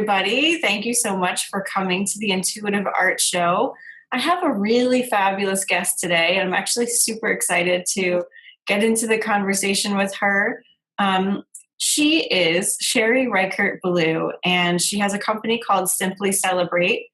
everybody. Thank you so much for coming to the Intuitive Art Show. I have a really fabulous guest today, and I'm actually super excited to get into the conversation with her. She is Sherry Reichert-Ballou, and she has a company called Simply Celebrate.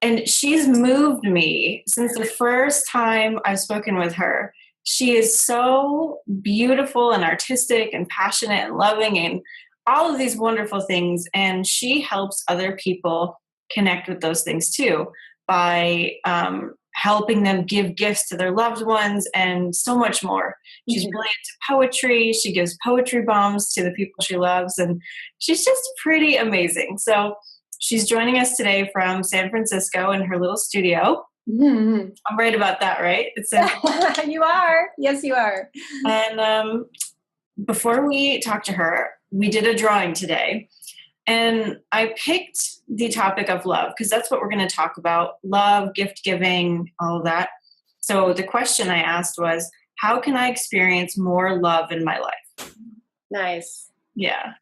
And she's moved me since the first time I've spoken with her. She is so beautiful and artistic and passionate and loving and all of these wonderful things. And she helps other people connect with those things too by helping them give gifts to their loved ones and so much more. She's really into poetry. She gives poetry bombs to the people she loves. And she's just pretty amazing. So she's joining us today from San Francisco in her little studio. Mm-hmm. I'm right about that, right? You are. Yes, you are. And before we talk to her, we did a drawing today. And I picked the topic of love because that's what we're going to talk about. Love, gift giving, all of that. So the question I asked was, how can I experience more love in my life? Nice. Yeah.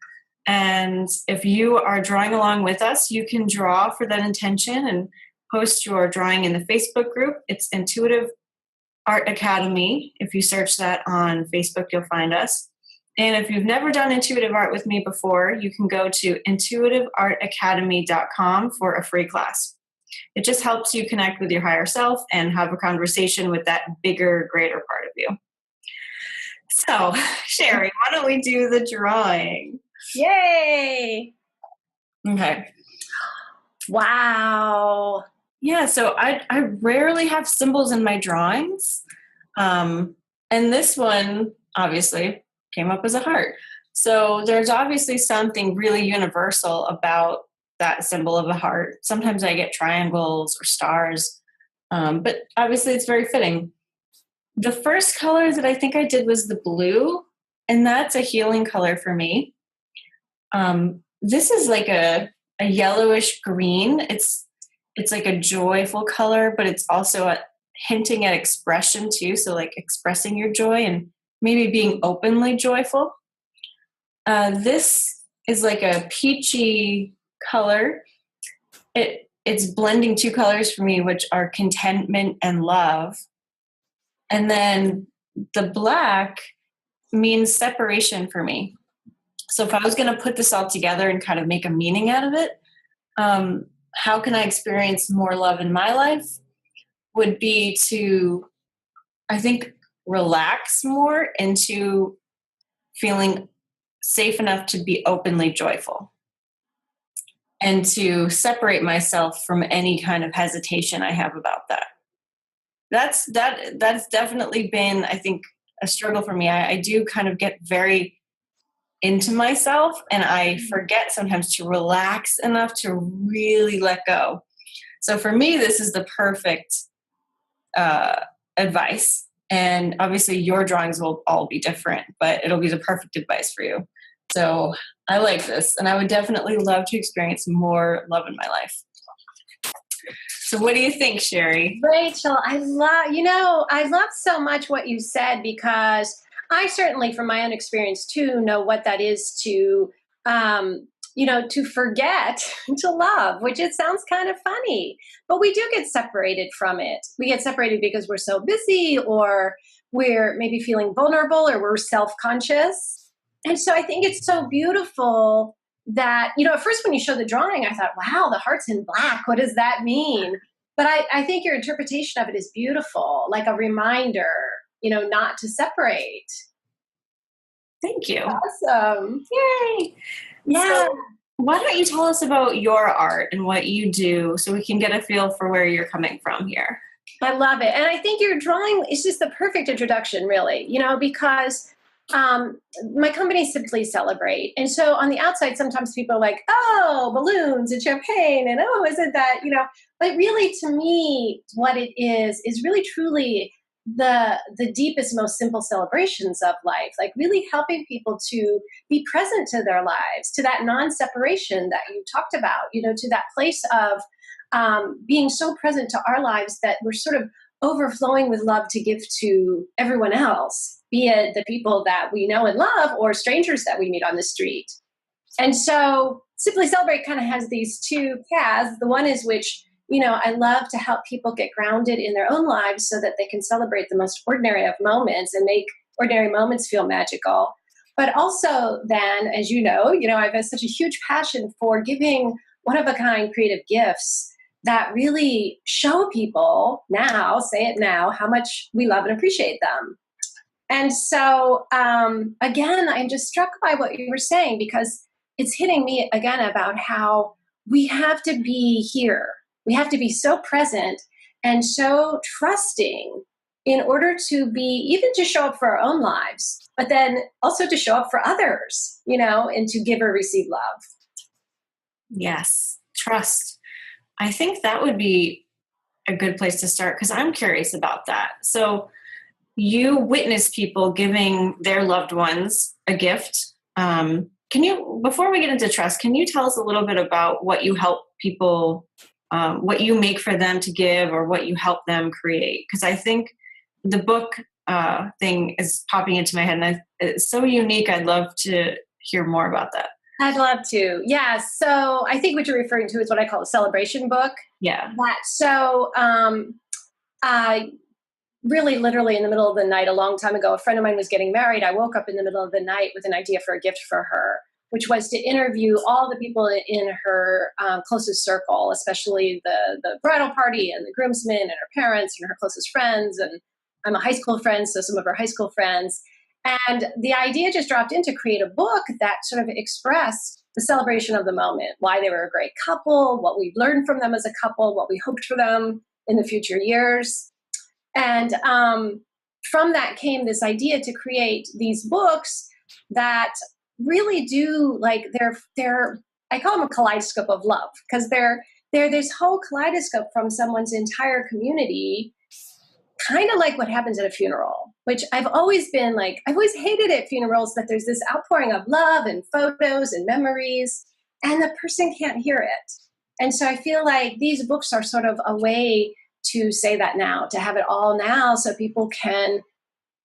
And if you are drawing along with us, you can draw for that intention and post your drawing in the Facebook group. It's Intuitive Art Academy. If you search that on Facebook, you'll find us. And if you've never done intuitive art with me before, you can go to intuitiveartacademy.com for a free class. It just helps you connect with your higher self and have a conversation with that bigger, greater part of you. So, Sherry, why don't we do the drawing? Yay! Okay. Wow. Yeah, so I rarely have symbols in my drawings. And this one, obviously, came up as a heart. So there's obviously something really universal about that symbol of a heart. Sometimes I get triangles or stars, but obviously it's very fitting. The first color that I think I did was the blue, and that's a healing color for me. This is like a yellowish green. It's like a joyful color, but it's also hinting at expression too. So like expressing your joy and maybe being openly joyful. This is like a peachy color. It's blending two colors for me, which are contentment and love. And then the black means separation for me. So if I was going to put this all together and kind of make a meaning out of it, how can I experience more love in my life would be to, I think, relax more into feeling safe enough to be openly joyful and to separate myself from any kind of hesitation I have about that. That's definitely been, I think, a struggle for me. I do kind of get very into myself and I forget sometimes to relax enough to really let go. So for me, this is the perfect advice. And obviously your drawings will all be different, but it'll be the perfect advice for you. So I like this, and I would definitely love to experience more love in my life. So what do you think, Sherry? Rachel, I love so much what you said, because I certainly, from my own experience too, know what that is to, to forget to love, which it sounds kind of funny, but we do get separated from it. We get separated because we're so busy, or we're maybe feeling vulnerable, or we're self-conscious. And so I think it's so beautiful that, at first when you showed the drawing, I thought, wow, the heart's in black. What does that mean? But I think your interpretation of it is beautiful, like a reminder, not to separate. Thank you. Awesome. Yay. Yeah. So why don't you tell us about your art and what you do so we can get a feel for where you're coming from here? I love it. And I think your drawing is just the perfect introduction, really, because my company Simply Celebrate. And so on the outside, sometimes people are like, oh, balloons and champagne, and oh, isn't that, but really to me, what it is really truly the deepest, most simple celebrations of life, like really helping people to be present to their lives, to that non-separation that you talked about, to that place of being so present to our lives that we're sort of overflowing with love to give to everyone else, be it the people that we know and love or strangers that we meet on the street. And so Simply Celebrate kind of has these two paths. The one is which, I love to help people get grounded in their own lives so that they can celebrate the most ordinary of moments and make ordinary moments feel magical. But also then, as I've had such a huge passion for giving one-of-a-kind creative gifts that really show people now, say it now, how much we love and appreciate them. And so, again, I'm just struck by what you were saying, because it's hitting me again about how we have to be here. We have to be so present and so trusting in order to be, even to show up for our own lives, but then also to show up for others, and to give or receive love. Yes, trust. I think that would be a good place to start, because I'm curious about that. So you witness people giving their loved ones a gift. Before we get into trust, can you tell us a little bit about what you help people, what you make for them to give, or what you help them create? Because I think the book thing is popping into my head, and it's so unique. I'd love to hear more about that. I'd love to. Yeah. So I think what you're referring to is what I call a celebration book. Yeah. Really literally in the middle of the night, a long time ago, a friend of mine was getting married. I woke up in the middle of the night with an idea for a gift for her, which was to interview all the people in her closest circle, especially the bridal party and the groomsmen and her parents and her closest friends. And I'm a high school friend, so some of her high school friends. And the idea just dropped in to create a book that sort of expressed the celebration of the moment, why they were a great couple, what we've learned from them as a couple, what we hoped for them in the future years. And from that came this idea to create these books that really do, they're I call them a kaleidoscope of love, because they're this whole kaleidoscope from someone's entire community, kind of like what happens at a funeral, which I've always hated at funerals, that there's this outpouring of love and photos and memories, and the person can't hear it. And so I feel like these books are sort of a way to say that now, to have it all now, so people can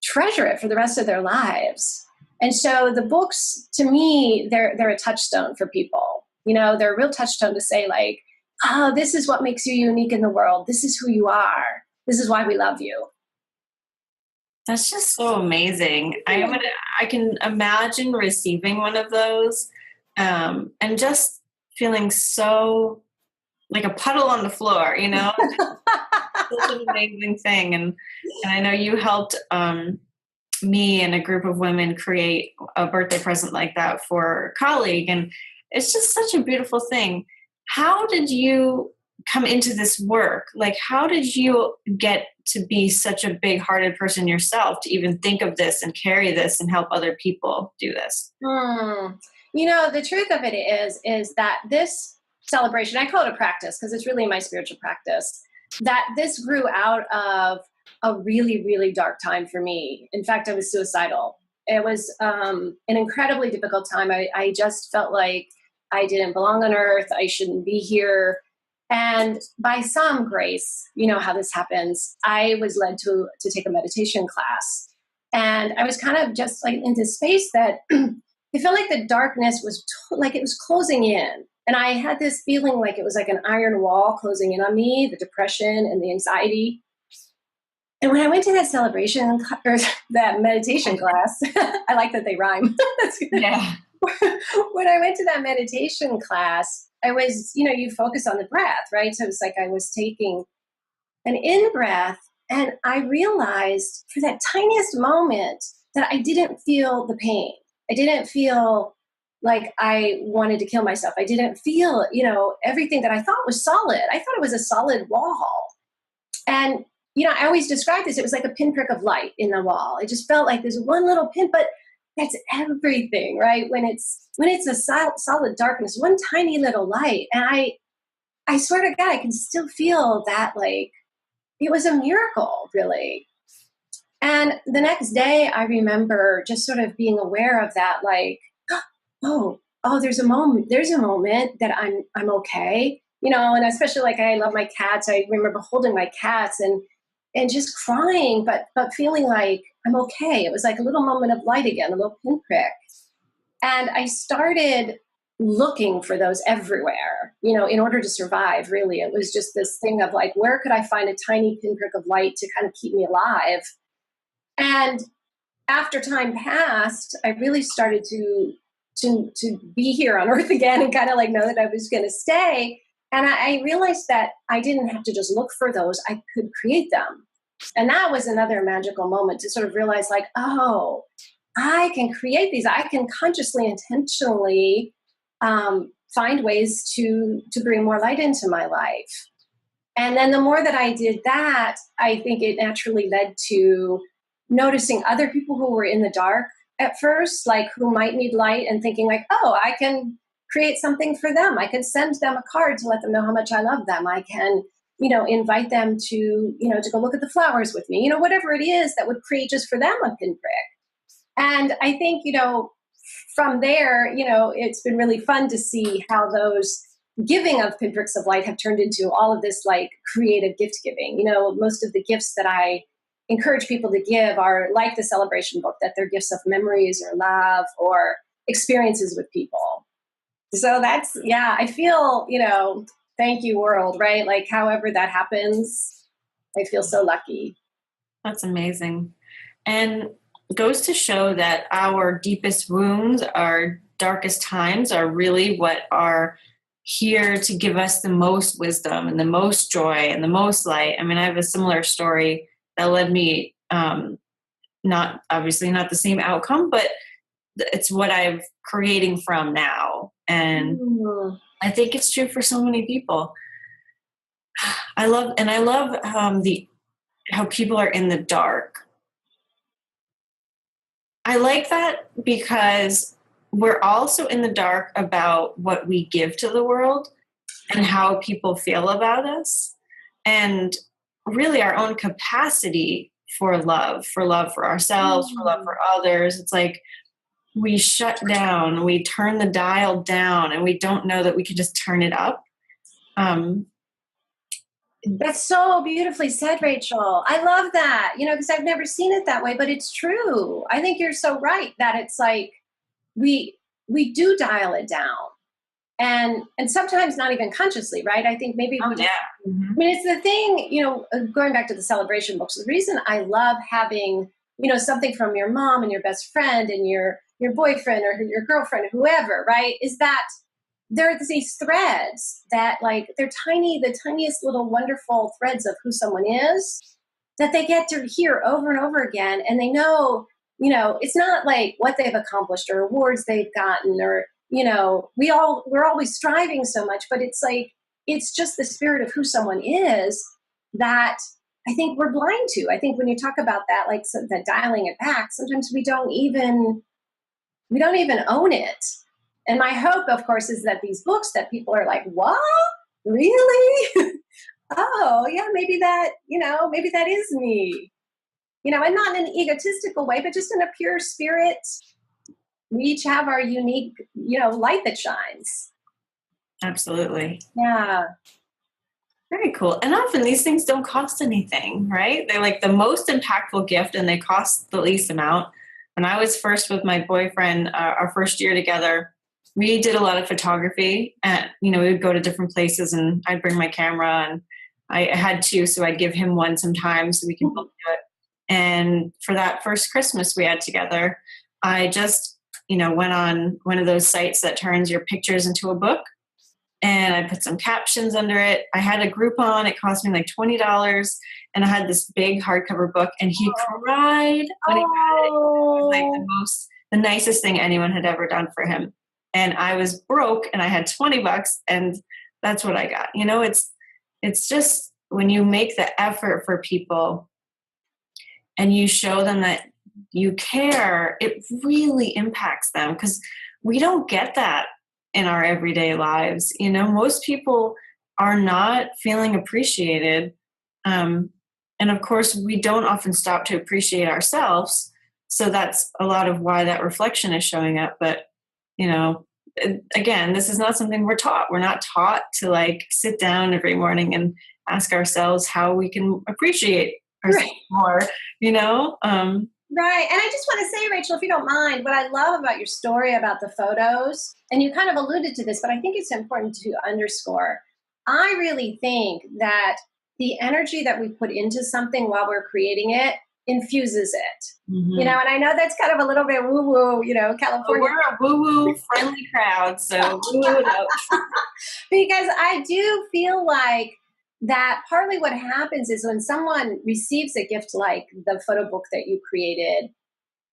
treasure it for the rest of their lives. And so the books, to me, they're a touchstone for people. They're a real touchstone to say, like, oh, this is what makes you unique in the world. This is who you are. This is why we love you. That's just so amazing. I can imagine receiving one of those, and just feeling so like a puddle on the floor, Such an amazing thing. And I know you helped me and a group of women create a birthday present like that for a colleague. And it's just such a beautiful thing. How did you come into this work? Like, how did you get to be such a big-hearted person yourself to even think of this and carry this and help other people do this? The truth of it is that this celebration, I call it a practice because it's really my spiritual practice, that this grew out of a really, really dark time for me. In fact, I was suicidal. It was an incredibly difficult time. I just felt like I didn't belong on earth. I shouldn't be here. And by some grace, you know how this happens, I was led to take a meditation class. And I was kind of just like into space that it felt like the darkness was like it was closing in. And I had this feeling like it was like an iron wall closing in on me, the depression and the anxiety. And when I went to that celebration or that meditation class, I like that they rhyme. That's good. Yeah. When I went to that meditation class, I was, you focus on the breath, right? So it's like I was taking an in-breath, and I realized for that tiniest moment that I didn't feel the pain. I didn't feel like I wanted to kill myself. I didn't feel, everything that I thought was solid. I thought it was a solid wall. And, I always describe this, it was like a pinprick of light in the wall. It just felt like there's one little pin, but that's everything, right? When it's a solid darkness, one tiny little light. And I swear to God, I can still feel that, like, it was a miracle, really. And the next day, I remember just sort of being aware of that, like, oh, there's a moment that I'm okay, and especially like I love my cats. I remember holding my cats and just crying, but feeling like I'm okay. It was like a little moment of light again, a little pinprick. And I started looking for those everywhere, you know, in order to survive, really. It was just this thing of like, where could I find a tiny pinprick of light to kind of keep me alive? And after time passed, I really started to be here on Earth again and kind of like know that I was going to stay. And I realized that I didn't have to just look for those, I could create them. And that was another magical moment to sort of realize like, oh, I can create these. I can consciously, intentionally find ways to bring more light into my life. And then the more that I did that, I think it naturally led to noticing other people who were in the dark at first, like who might need light, and thinking like, oh, I can create something for them. I can send them a card to let them know how much I love them. I can, you know, invite them to, you know, to go look at the flowers with me, you know, whatever it is that would create just for them a pinprick. And I think, you know, from there, you know, it's been really fun to see how those giving of pinpricks of light have turned into all of this like creative gift giving. You know, most of the gifts that I encourage people to give are like the celebration book, that they're gifts of memories or love or experiences with people. So that's, yeah, I feel, you know, thank you world, right? Like however that happens, I feel so lucky. That's amazing. And goes to show that our deepest wounds, our darkest times are really what are here to give us the most wisdom and the most joy and the most light. I mean, I have a similar story that led me, not obviously not the same outcome, but it's what I'm creating from now. And I think it's true for so many people. I love how people are in the dark. I like that because we're also in the dark about what we give to the world and how people feel about us, and really our own capacity for love for ourselves, for love for others. It's like we shut down, we turn the dial down, and we don't know that we can just turn it up. That's so beautifully said, Rachel. I love that, you know, because I've never seen it that way, but it's true. I think you're so right that it's like we do dial it down, and sometimes not even consciously, right? I think maybe we just, I mean, it's the thing, you know, going back to the celebration books, the reason I love having, you know, something from your mom and your best friend and your boyfriend or your girlfriend, whoever, right, is that there are these threads that like they're tiny, the tiniest little wonderful threads of who someone is that they get to hear over and over again. And they know, you know, it's not like what they've accomplished or awards they've gotten or, you know, we're always striving so much, but it's like, it's just the spirit of who someone is that I think we're blind to. I think when you talk about that, like so that dialing it back, sometimes we don't even own it. And my hope, of course, is that these books that people are like, what? Really? Oh, yeah, maybe that is me. You know, and not in an egotistical way, but just in a pure spirit. We each have our unique, you know, light that shines. Absolutely. Yeah. Very cool. And often these things don't cost anything, right? They're like the most impactful gift and they cost the least amount. When I was first with my boyfriend, our first year together, we did a lot of photography, and, you know, we would go to different places and I'd bring my camera, and I had two, so I'd give him one sometimes so we can both do it. And for that first Christmas we had together, I just, you know, went on one of those sites that turns your pictures into a book, and I put some captions under it. I had a Groupon. It cost me like $20, and I had this big hardcover book, and he cried when he got it. It was like the nicest thing anyone had ever done for him. And I was broke and I had $20, and that's what I got. You know, it's just when you make the effort for people and you show them that you care, it really impacts them, because we don't get that in our everyday lives. You know, most people are not feeling appreciated. And of course, we don't often stop to appreciate ourselves. So that's a lot of why that reflection is showing up. But, you know, again, this is not something we're taught. We're not taught to like sit down every morning and ask ourselves how we can appreciate ourselves more, you know? Right. And I just want to say, Rachel, if you don't mind, what I love about your story about the photos, and you kind of alluded to this, but I think it's important to underscore. I really think that the energy that we put into something while we're creating it infuses it. Mm-hmm. You know, and I know that's kind of a little bit woo-woo, you know, California. We're a woo-woo friendly crowd, so woo-woo it out. Because I do feel like that partly what happens is when someone receives a gift like the photo book that you created,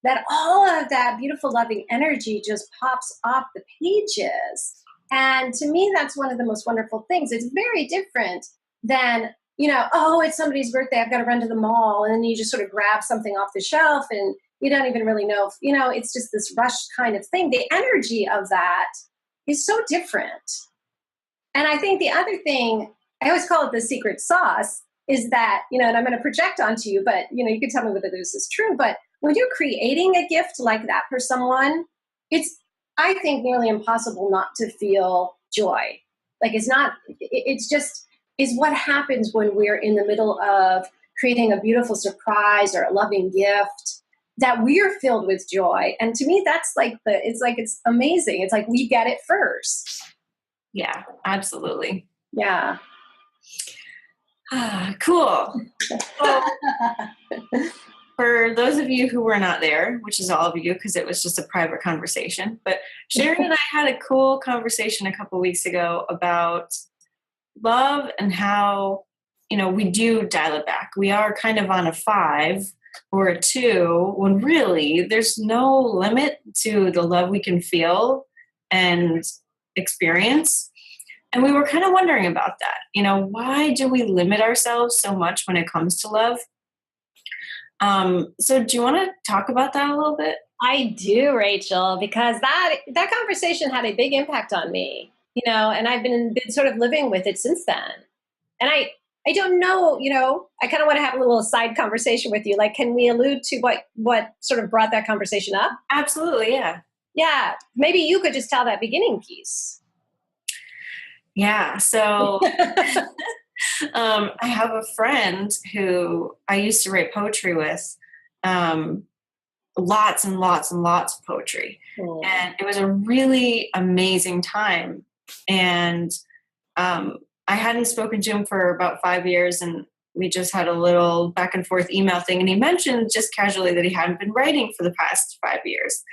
that all of that beautiful, loving energy just pops off the pages. And to me, that's one of the most wonderful things. It's very different than, you know, oh, it's somebody's birthday, I've got to run to the mall. And then you just sort of grab something off the shelf and you don't even really know if, you know, it's just this rushed kind of thing. The energy of that is so different. And I think the other thing, I always call it the secret sauce, is that, you know, and I'm going to project onto you, but, you know, you can tell me whether this is true, but when you're creating a gift like that for someone, it's, I think, nearly impossible not to feel joy. Like it's just, is what happens when we're in the middle of creating a beautiful surprise or a loving gift, that we're filled with joy. And to me, that's like it's amazing. It's like we get it first. Yeah, absolutely. Yeah. Cool. Well, for those of you who were not there, which is all of you because it was just a private conversation, but Sherry and I had a cool conversation a couple weeks ago about love and how, you know, we do dial it back. We are kind of on a 5 or a 2 when really there's no limit to the love we can feel and experience. And we were kind of wondering about that. You know, why do we limit ourselves so much when it comes to love? So do you want to talk about that a little bit? I do, Rachel, because that conversation had a big impact on me, you know, and I've been sort of living with it since then. And I don't know, you know, I kind of want to have a little side conversation with you. Like, can we allude to what sort of brought that conversation up? Absolutely, yeah. Yeah, maybe you could just tell that beginning piece. Yeah, so I have a friend who I used to write poetry with, lots and lots and lots of poetry. Mm. And it was a really amazing time. And I hadn't spoken to him for about 5 years, and we just had a little back and forth email thing. And he mentioned just casually that he hadn't been writing for the past 5 years.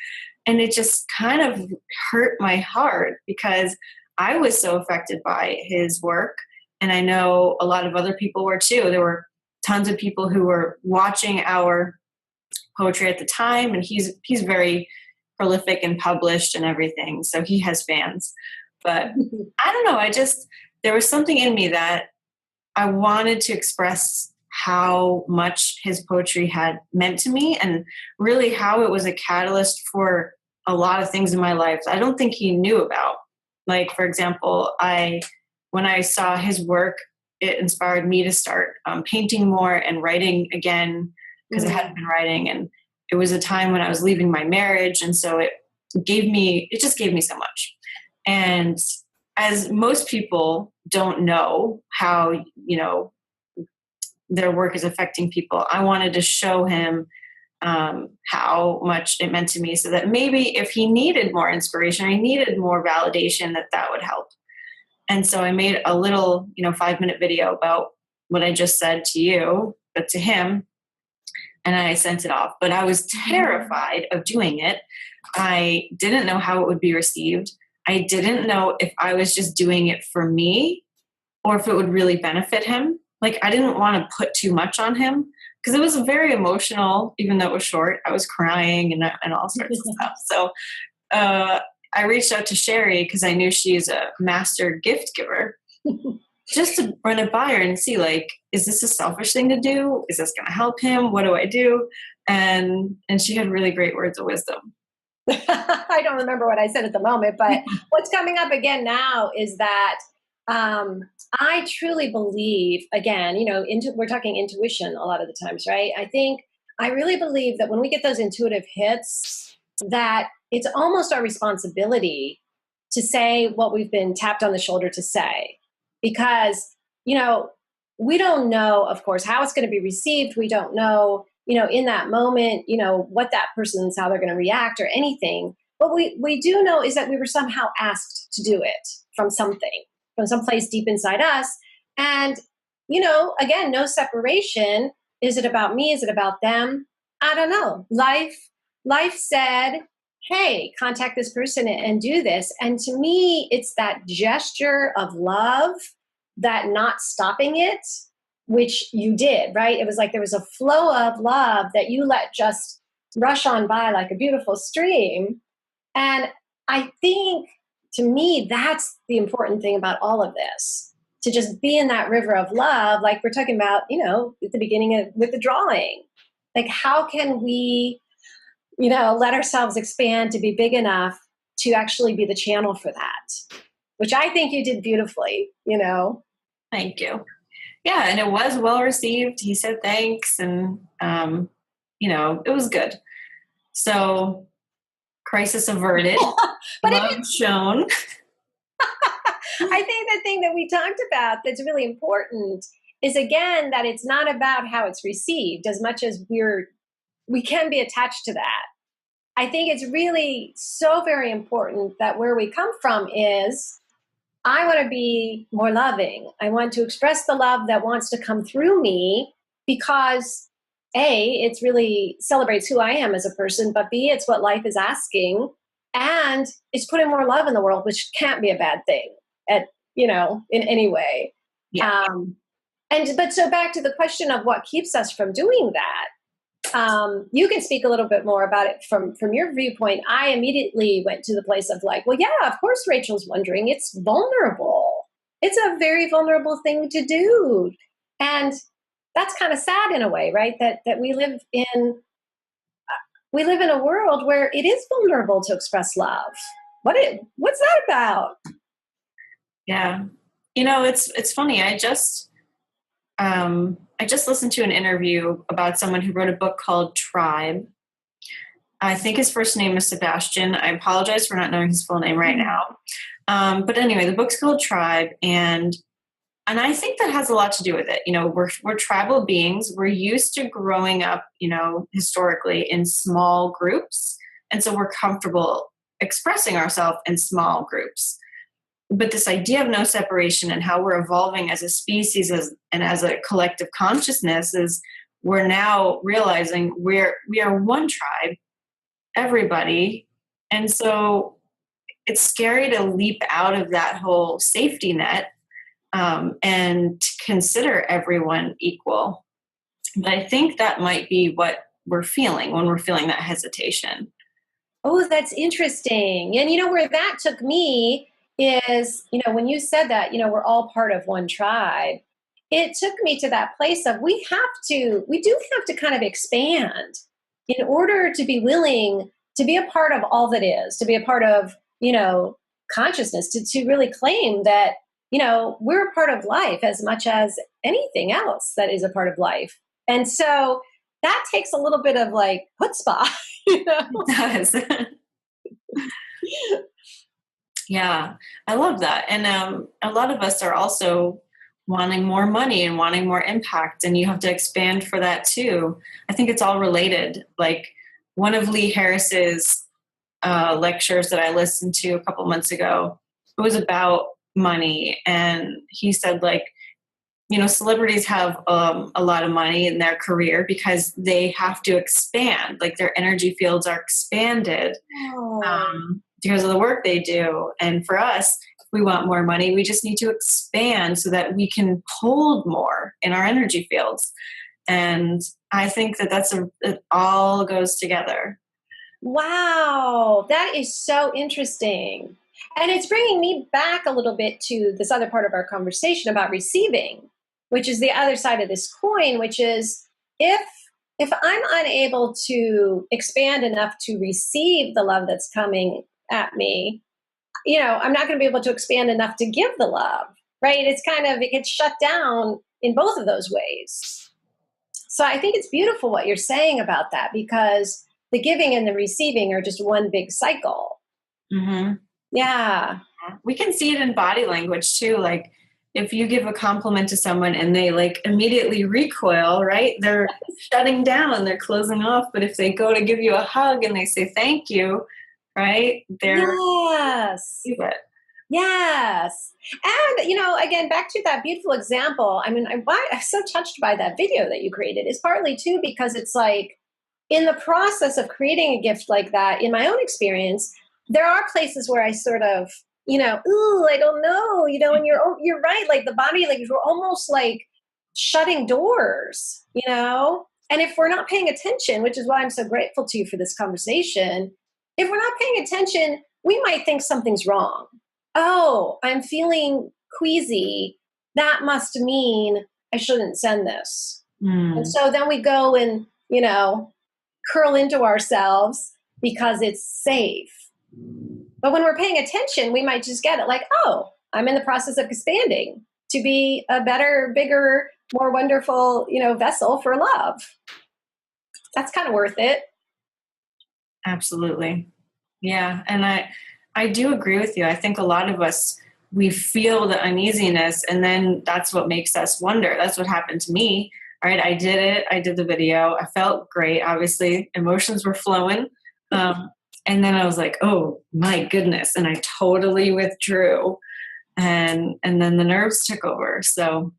And it just kind of hurt my heart because I was so affected by his work. And I know a lot of other people were too. There were tons of people who were watching our poetry at the time. And he's very prolific and published and everything. So he has fans. But I don't know. There was something in me that I wanted to express how much his poetry had meant to me and really how it was a catalyst for a lot of things in my life I don't think he knew about. Like, for example, when I saw his work, it inspired me to start painting more and writing again because I hadn't been writing. And it was a time when I was leaving my marriage. And so it just gave me so much. And as most people don't know how, you know, their work is affecting people, I wanted to show him how much it meant to me so that maybe if he needed more inspiration or he needed more validation, that would help. And so I made a little, 5-minute video about what I just said to you, but to him, and I sent it off. But I was terrified of doing it. I didn't know how it would be received. I didn't know if I was just doing it for me or if it would really benefit him. Like, I didn't want to put too much on him because it was very emotional, even though it was short. I was crying and all sorts of stuff. So I reached out to Sherry because I knew she's a master gift giver just to run it by her and see, like, is this a selfish thing to do? Is this going to help him? What do I do? And she had really great words of wisdom. I don't remember what I said at the moment, but what's coming up again now is that I truly believe, again, we're talking intuition a lot of the times, right? I really believe that when we get those intuitive hits, that it's almost our responsibility to say what we've been tapped on the shoulder to say, because, we don't know, of course, how it's going to be received. We don't know, in that moment, what that person's, how they're going to react or anything. What we do know is that we were somehow asked to do it from something, from someplace deep inside us. And, again, no separation. Is it about me? Is it about them? I don't know. Life said, hey, contact this person and do this. And to me, it's that gesture of love, that not stopping it, which you did, right? It was like there was a flow of love that you let just rush on by like a beautiful stream. And I think, to me, that's the important thing about all of this, to just be in that river of love, like we're talking about, at the beginning with the drawing. Like, how can we, let ourselves expand to be big enough to actually be the channel for that, which I think you did beautifully, Thank you. Yeah, and it was well received. He said thanks, and, it was good. So, crisis averted, but love shown. I think the thing that we talked about that's really important is, again, that it's not about how it's received as much as we can be attached to that. I think it's really so very important that where we come from is, I want to be more loving. I want to express the love that wants to come through me because A, it's really celebrates who I am as a person, but B, it's what life is asking. And it's putting more love in the world, which can't be a bad thing in any way. Yeah. But so back to the question of what keeps us from doing that. You can speak a little bit more about it from your viewpoint. I immediately went to the place of like, well, yeah, of course Rachel's wondering. It's vulnerable. It's a very vulnerable thing to do. And that's kind of sad in a way, right? That we live in a world where it is vulnerable to express love. What's that about? Yeah. It's funny. I just listened to an interview about someone who wrote a book called Tribe. I think his first name is Sebastian. I apologize for not knowing his full name right now. But anyway, the book's called Tribe, and I think that has a lot to do with it. We're tribal beings. We're used to growing up, historically in small groups, and so we're comfortable expressing ourselves in small groups. But this idea of no separation and how we're evolving as a species and as a collective consciousness is, we're now realizing we are one tribe, everybody. And so it's scary to leap out of that whole safety net and consider everyone equal. But I think that might be what we're feeling when we're feeling that hesitation. Oh, that's interesting. And where that took me is, when you said that, we're all part of one tribe, it took me to that place of we do have to kind of expand in order to be willing to be a part of all that is, to be a part of, consciousness, to really claim that, we're a part of life as much as anything else that is a part of life. And so that takes a little bit of like chutzpah, It does. Yeah, I love that. And a lot of us are also wanting more money and wanting more impact, and you have to expand for that too. I think it's all related. Like one of Lee Harris's lectures that I listened to a couple months ago, it was about money. And he said, like, celebrities have a lot of money in their career because they have to expand, like their energy fields are expanded. Because of the work they do. And for us, if we want more money, we just need to expand so that we can hold more in our energy fields. And I think that it all goes together. Wow, that is so interesting. And it's bringing me back a little bit to this other part of our conversation about receiving, which is the other side of this coin, which is if I'm unable to expand enough to receive the love that's coming at me, I'm not going to be able to expand enough to give the love, right? It gets shut down in both of those ways. So I think it's beautiful what you're saying about that, because the giving and the receiving are just one big cycle. Mm-hmm. Yeah. We can see it in body language too. Like if you give a compliment to someone and they like immediately recoil, right? They're shutting down, they're closing off. But if they go to give you a hug and they say thank you, right? They're Yes. Yes. And, again, back to that beautiful example. I mean, I'm so touched by that video that you created is partly too, because it's like in the process of creating a gift like that, in my own experience, there are places where I sort of, ooh, I don't know, and you're right. Like the body, like we're almost like shutting doors, and if we're not paying attention, which is why I'm so grateful to you for this conversation, if we're not paying attention, we might think something's wrong. Oh, I'm feeling queasy. That must mean I shouldn't send this. And so then we go and, curl into ourselves because it's safe. But when we're paying attention, we might just get it like, oh, I'm in the process of expanding to be a better, bigger, more wonderful, vessel for love. That's kind of worth it. Absolutely. Yeah. And I do agree with you. I think a lot of us, we feel the uneasiness, and then that's what makes us wonder. That's what happened to me. All right. I did it. I did the video. I felt great. Obviously, emotions were flowing. And then I was like, oh my goodness. And I totally withdrew. And then the nerves took over. So.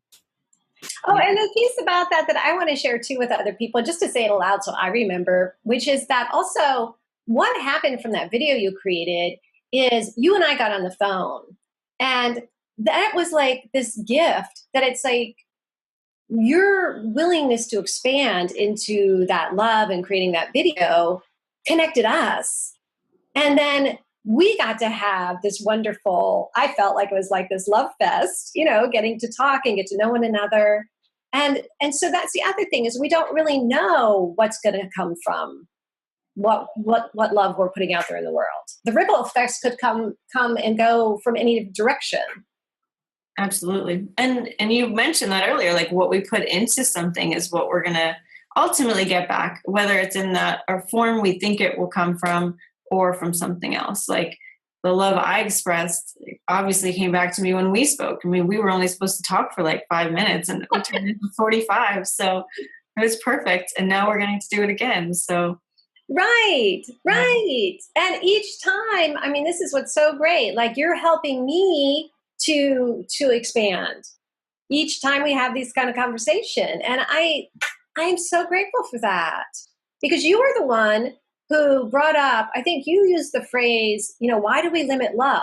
Oh, and the piece about that I want to share too with other people, just to say it aloud so I remember, which is that also what happened from that video you created is you and I got on the phone. And that was like this gift that it's like your willingness to expand into that love and creating that video connected us. And then we got to have this wonderful, I felt like it was like this love fest, getting to talk and get to know one another. And so that's the other thing is we don't really know what's going to come from what love we're putting out there in the world. The ripple effects could come and go from any direction. Absolutely. And you mentioned that earlier, like what we put into something is what we're going to ultimately get back, whether it's in that or form we think it will come from or from something else. Like the love I expressed obviously came back to me when we spoke. I mean, we were only supposed to talk for like 5 minutes and it turned into 45. So it was perfect. And now we're going to do it again. So. Right. And each time, I mean, this is what's so great. Like you're helping me to expand each time we have these kind of conversation. And I'm so grateful for that because you were the one who brought up, I think you used the phrase, why do we limit love?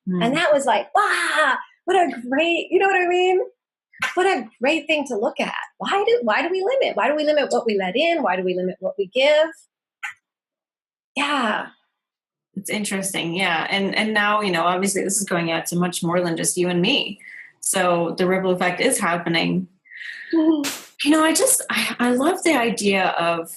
And that was like, wow, what a great, you know what I mean? What a great thing to look at. Why do we limit? Why do we limit what we let in? Why do we limit what we give? Yeah. It's interesting. Yeah. And now, obviously this is going out to much more than just you and me. So the ripple effect is happening. I love the idea of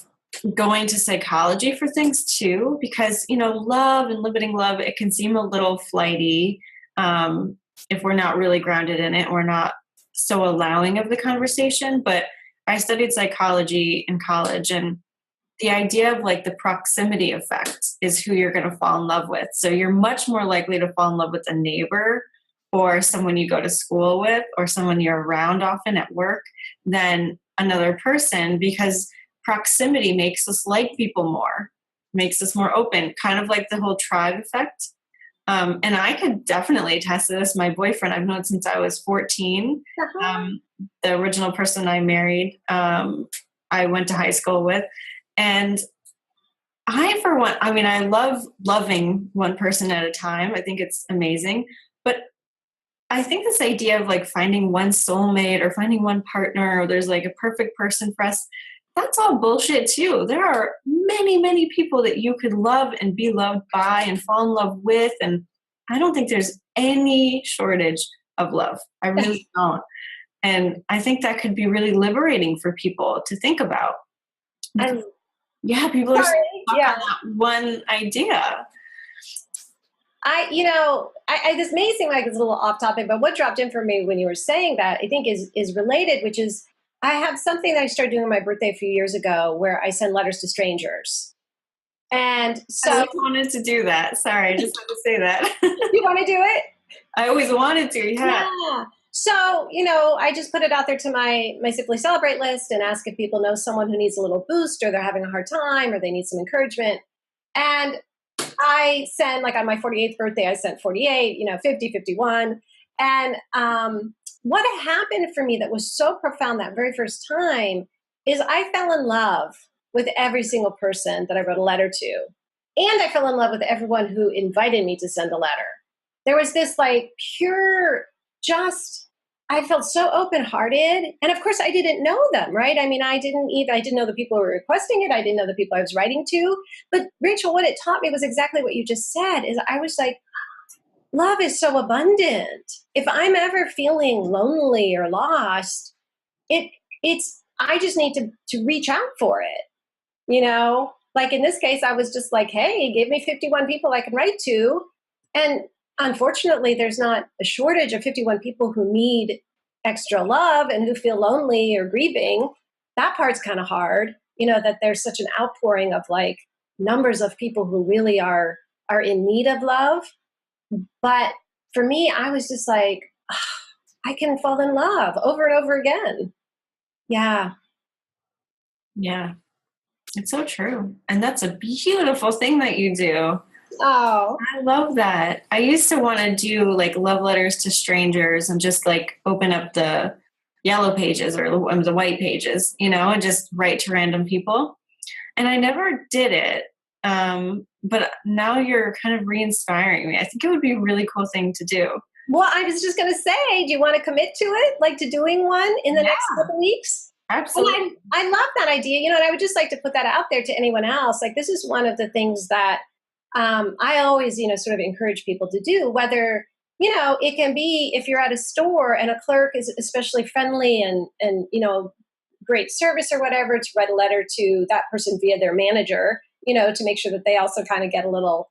going to psychology for things too, because, love and limiting love, it can seem a little flighty if we're not really grounded in it. We're not so allowing of the conversation. But I studied psychology in college, and the idea of like the proximity effect is who you're going to fall in love with. So you're much more likely to fall in love with a neighbor or someone you go to school with or someone you're around often at work than another person, because proximity makes us like people more, makes us more open, kind of like the whole tribe effect. And I could definitely attest to this. My boyfriend, I've known since I was 14. The original person I married, I went to high school with. And I love loving one person at a time. I think it's amazing. But I think this idea of like finding one soulmate or finding one partner, or there's like a perfect person for us, that's all bullshit too. There are many, many people that you could love and be loved by and fall in love with. And I don't think there's any shortage of love. I really don't. And I think that could be really liberating for people to think about. People are stuck on that one idea. This may seem like it's a little off topic, but what dropped in for me when you were saying that, I think is related, which is I have something that I started doing on my birthday a few years ago where I send letters to strangers. And so I always wanted to do that. Sorry, I just had to say that. You want to do it? I always wanted to, yeah. So, I just put it out there to my Simply Celebrate list and ask if people know someone who needs a little boost, or they're having a hard time, or they need some encouragement. And I sent, like on my 48th birthday, I sent 48, 50, 51. And what happened for me that was so profound that very first time is I fell in love with every single person that I wrote a letter to. And I fell in love with everyone who invited me to send a letter. There was this like pure, I felt so open-hearted. And of course I didn't know them, right? I mean, I didn't know the people who were requesting it. I didn't know the people I was writing to. But Rachel, what it taught me was exactly what you just said, is I was like, love is so abundant. If I'm ever feeling lonely or lost, I just need to reach out for it, Like in this case, I was just like, hey, give me 51 people I can write to. And unfortunately, there's not a shortage of 51 people who need extra love and who feel lonely or grieving. That part's kind of hard, that there's such an outpouring of like numbers of people who really are in need of love. But for me, I was just like, I can fall in love over and over again. Yeah. Yeah. It's so true. And that's a beautiful thing that you do. Oh, I love that. I used to want to do like love letters to strangers and just like open up the yellow pages or the white pages, and just write to random people. And I never did it. But now you're kind of re-inspiring me. I think it would be a really cool thing to do. Well, I was just going to say, do you want to commit to it? Like to doing one in the next couple weeks? Absolutely. And I love that idea, and I would just like to put that out there to anyone else. Like, this is one of the things that I always, sort of encourage people to do, whether, it can be if you're at a store and a clerk is especially friendly and great service or whatever, to write a letter to that person via their manager, to make sure that they also kind of get a little,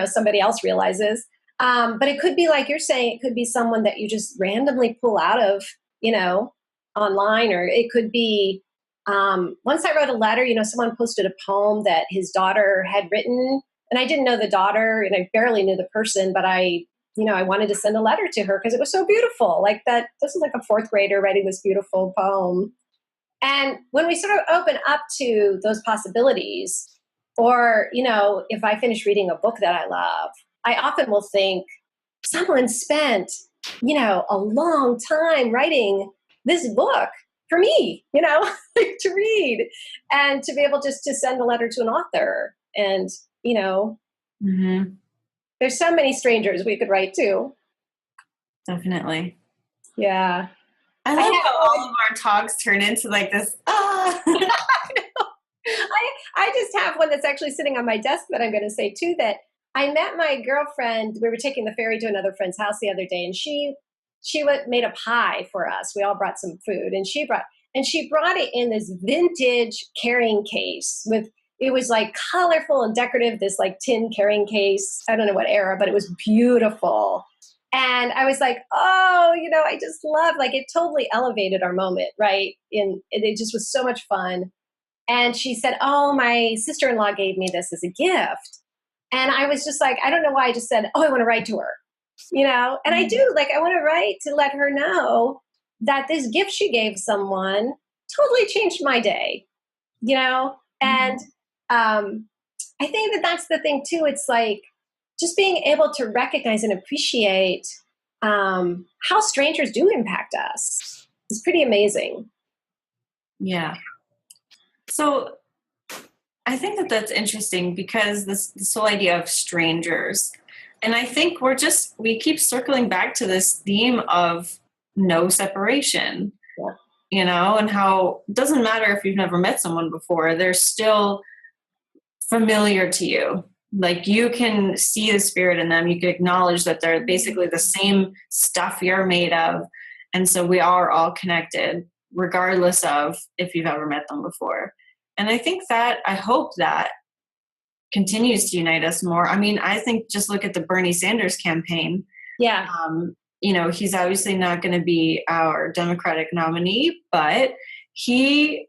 somebody else realizes. But it could be like you're saying, it could be someone that you just randomly pull out of, online, or it could be, once I wrote a letter, someone posted a poem that his daughter had written, and I didn't know the daughter and I barely knew the person, but I wanted to send a letter to her because it was so beautiful. Like that, this is like a fourth grader writing this beautiful poem. And when we sort of open up to those possibilities, or, if I finish reading a book that I love, I often will think someone spent, a long time writing this book for me, to read and to be able just to send a letter to an author. And, there's so many strangers we could write to. Definitely. Yeah. I love how all of our talks turn into like this. I just have one that's actually sitting on my desk that I'm going to say too, that I met my girlfriend. We were taking the ferry to another friend's house the other day, and she made a pie for us. We all brought some food, and she brought it in this vintage carrying case it was like colorful and decorative, this like tin carrying case. I don't know what era, but it was beautiful. And I was like, oh, I just love, like, it totally elevated our moment, right? It just was so much fun. And she said, oh, my sister-in-law gave me this as a gift. And I was just like, I don't know why, I just said, oh, I want to write to her, and I do, like, I want to write to let her know that this gift she gave someone totally changed my day, and I think that that's the thing too. It's like just being able to recognize and appreciate how strangers do impact us. It's pretty amazing. Yeah. So I think that that's interesting because this whole idea of strangers, and I think we keep circling back to this theme of no separation, and how it doesn't matter if you've never met someone before, they're still familiar to you. Like, you can see the spirit in them. You can acknowledge that they're basically the same stuff you're made of. And so we are all connected, regardless of if you've ever met them before. And I hope that continues to unite us more. I mean, I think just look at the Bernie Sanders campaign. Yeah. He's obviously not going to be our Democratic nominee, but he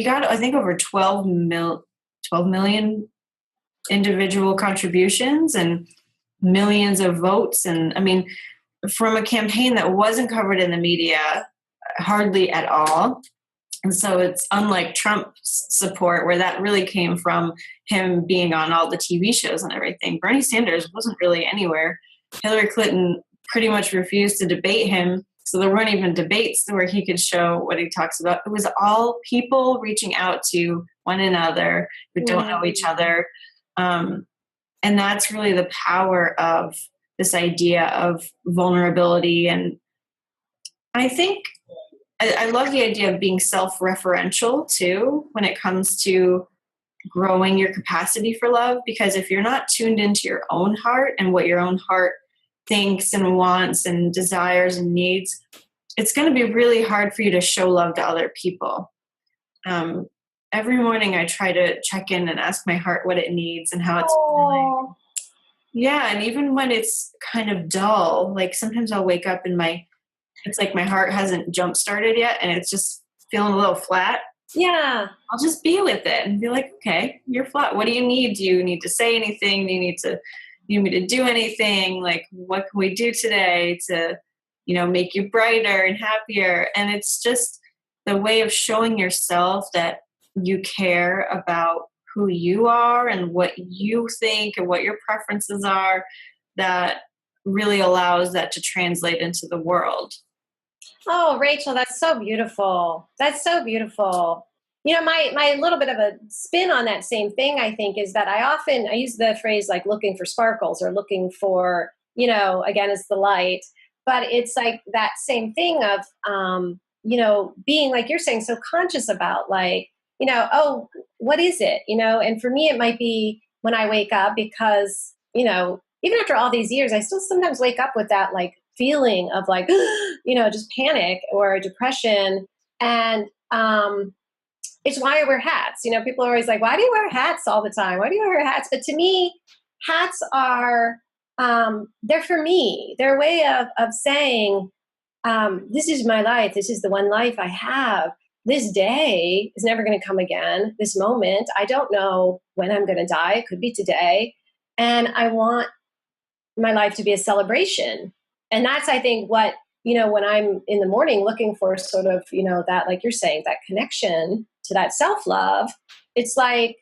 got, I think, over 12 million individual contributions and millions of votes. And I mean, from a campaign that wasn't covered in the media hardly at all. And so it's unlike Trump's support, where that really came from him being on all the TV shows and everything. Bernie Sanders wasn't really anywhere. Hillary Clinton pretty much refused to debate him. So there weren't even debates where he could show what he talks about. It was all people reaching out to one another who don't know each other. And that's really the power of this idea of vulnerability. And I think I love the idea of being self-referential too, when it comes to growing your capacity for love, because if you're not tuned into your own heart and what your own heart thinks and wants and desires and needs, it's going to be really hard for you to show love to other people. Every morning I try to check in and ask my heart what it needs and how it's feeling. Yeah, and even when it's kind of dull, like sometimes I'll wake up and it's like my heart hasn't jump started yet and it's just feeling a little flat. Yeah. I'll just be with it and be like, okay, you're flat. What do you need? Do you need to say anything? Do you need me to do anything? Like, what can we do today to, make you brighter and happier? And it's just the way of showing yourself that you care about who you are and what you think and what your preferences are, that really allows that to translate into the world. Oh, Rachel, that's so beautiful. That's so beautiful. My little bit of a spin on that same thing, I think, is that I use the phrase like looking for sparkles or looking for, again, it's the light, but it's like that same thing of, being, like you're saying, so conscious about like, oh, what is it? And for me, it might be when I wake up because, even after all these years, I still sometimes wake up with that like feeling of like, just panic or depression. And it's why I wear hats. People are always like, why do you wear hats all the time? Why do you wear hats? But to me, hats are, they're for me. They're a way of saying, this is my life. This is the one life I have. This day is never going to come again. This moment, I don't know when I'm going to die. It could be today. And I want my life to be a celebration. And that's, I think, what, when I'm in the morning looking for sort of, that, like you're saying, that connection to that self-love, it's like,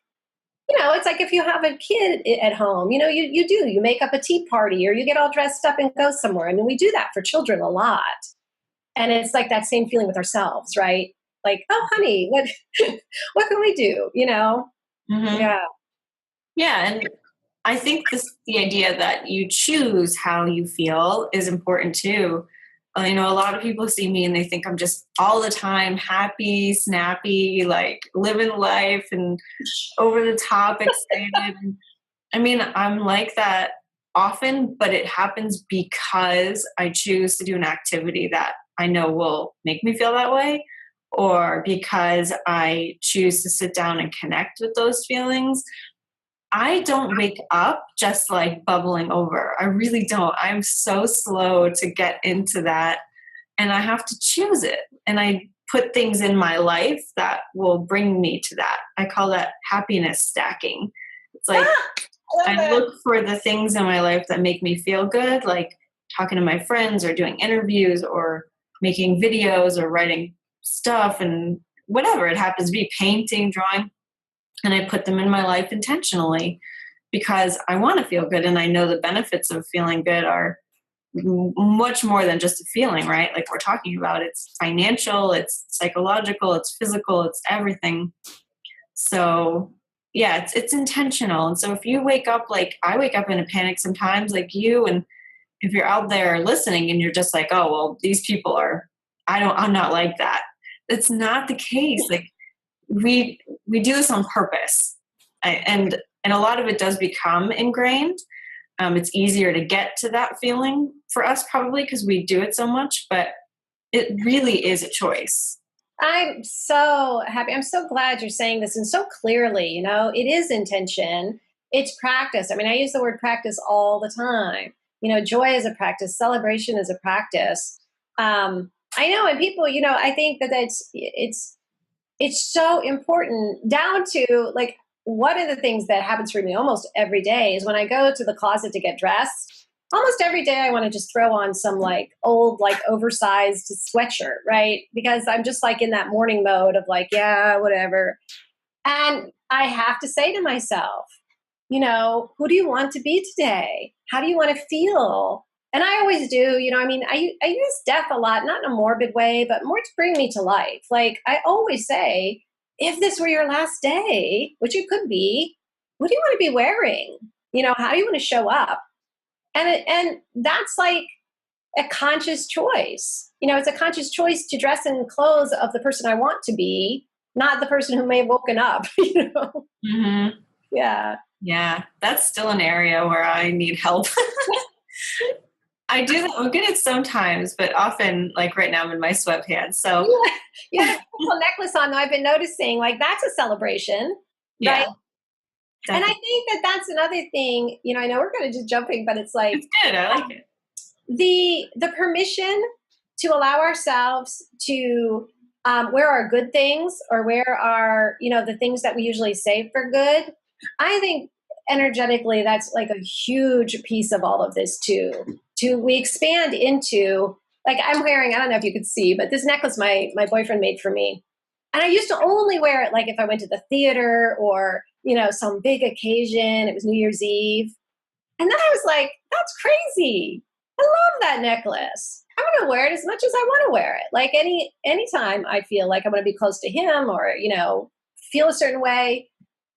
it's like if you have a kid at home, you make up a tea party or you get all dressed up and go somewhere. I mean, we do that for children a lot. And it's like that same feeling with ourselves, right? Like, oh, honey, what can we do? Mm-hmm. Yeah. Yeah. And I think the idea that you choose how you feel is important too. A lot of people see me and they think I'm just all the time happy, snappy, like living life and over the top excited. I mean, I'm like that often, but it happens because I choose to do an activity that I know will make me feel that way, or because I choose to sit down and connect with those feelings. I don't wake up just like bubbling over. I really don't. I'm so slow to get into that, and I have to choose it. And I put things in my life that will bring me to that. I call that happiness stacking. It's like I look for the things in my life that make me feel good, like talking to my friends or doing interviews or making videos or writing stuff and whatever it happens to be, painting, drawing. And I put them in my life intentionally because I want to feel good. And I know the benefits of feeling good are much more than just a feeling, right? Like we're talking about, it's financial, it's psychological, it's physical, it's everything. So yeah, it's intentional. And so if you wake up, like I wake up in a panic sometimes like you, and if you're out there listening and you're just like, oh, well, these people are, I'm not like that. It's not the case. Like we do this on purpose. And a lot of it does become ingrained. It's easier to get to that feeling for us probably because we do it so much, but it really is a choice. I'm so happy. I'm so glad you're saying this and so clearly, it is intention. It's practice. I mean, I use the word practice all the time. Joy is a practice. Celebration is a practice. I know. And people, I think that it's so important down to like, one of the things that happens for me almost every day is when I go to the closet to get dressed, almost every day I want to just throw on some like old, like oversized sweatshirt, right? Because I'm just like in that morning mode of like, yeah, whatever. And I have to say to myself, who do you want to be today? How do you want to feel? And I always do, I mean, I use death a lot, not in a morbid way, but more to bring me to life. Like I always say, if this were your last day, which it could be, what do you want to be wearing? How do you want to show up? And that's like a conscious choice. It's a conscious choice to dress in clothes of the person I want to be, not the person who may have woken up, Mm-hmm. Yeah. Yeah. That's still an area where I need help. I do that. I'm good at sometimes, but often, like right now, I'm in my sweatpants. So You have a beautiful necklace on, though. I've been noticing, like that's a celebration, yeah, right? definitely. And I think that that's another thing. I know we're kind of just jumping, but it's like It's good. I like it. The permission to allow ourselves to wear our good things or wear our the things that we usually save for good. I think energetically that's like a huge piece of all of this too. We expand into, like, I'm wearing, I don't know if you could see, but this necklace my boyfriend made for me, and I used to only wear it like if I went to the theater or some big occasion. It was New Year's Eve, and then I was like, that's crazy. I love that necklace. I'm going to wear it as much as I want to wear it. Like anytime I feel like I'm going to be close to him or, feel a certain way.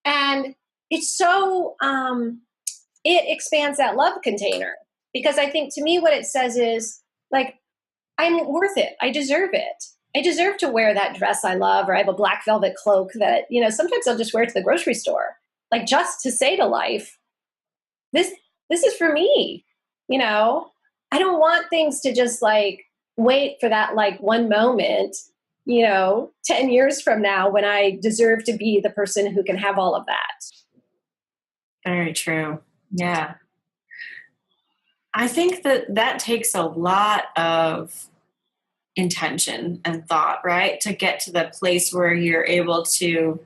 And it's so, it expands that love container, because I think to me what it says is like, I'm worth it. I deserve it. I deserve to wear that dress I love, or I have a black velvet cloak that, sometimes I'll just wear it to the grocery store, like just to say to life, this is for me. I don't want things to just like wait for that like one moment, 10 years from now when I deserve to be the person who can have all of that. Very true. Yeah. I think that takes a lot of intention and thought, right? To get to the place where you're able to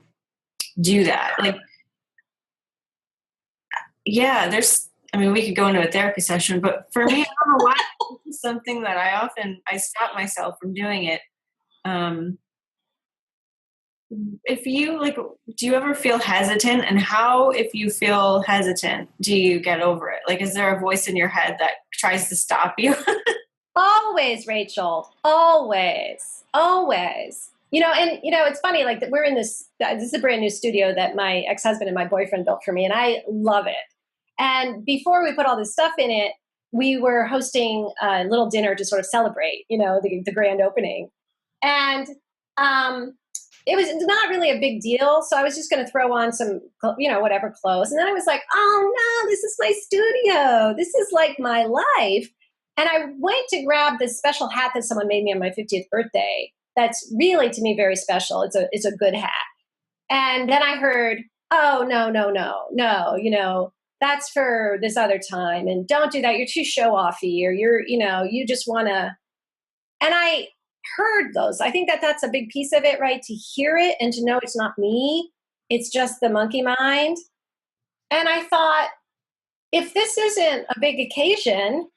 do that. Like, yeah, we could go into a therapy session, but for me, I don't know why, it's something that I stop myself from doing it. If you do you ever feel hesitant, and how, if you feel hesitant, do you get over it? Like, is there a voice in your head that tries to stop you? Always, Rachel. Always. Always. It's funny, like that we're in this is a brand new studio that my ex-husband and my boyfriend built for me, and I love it. And before we put all this stuff in it, we were hosting a little dinner to sort of celebrate, the grand opening. And it was not really a big deal. So I was just going to throw on some, whatever clothes. And then I was like, oh no, this is my studio. This is like my life. And I went to grab this special hat that someone made me on my 50th birthday. That's really, to me, very special. It's a good hat. And then I heard, oh, no, that's for this other time. And don't do that. You're too show offy, or you just want to. And I heard those. I think that that's a big piece of it, right? To hear it and to know it's not me. It's just the monkey mind. And I thought, if this isn't a big occasion,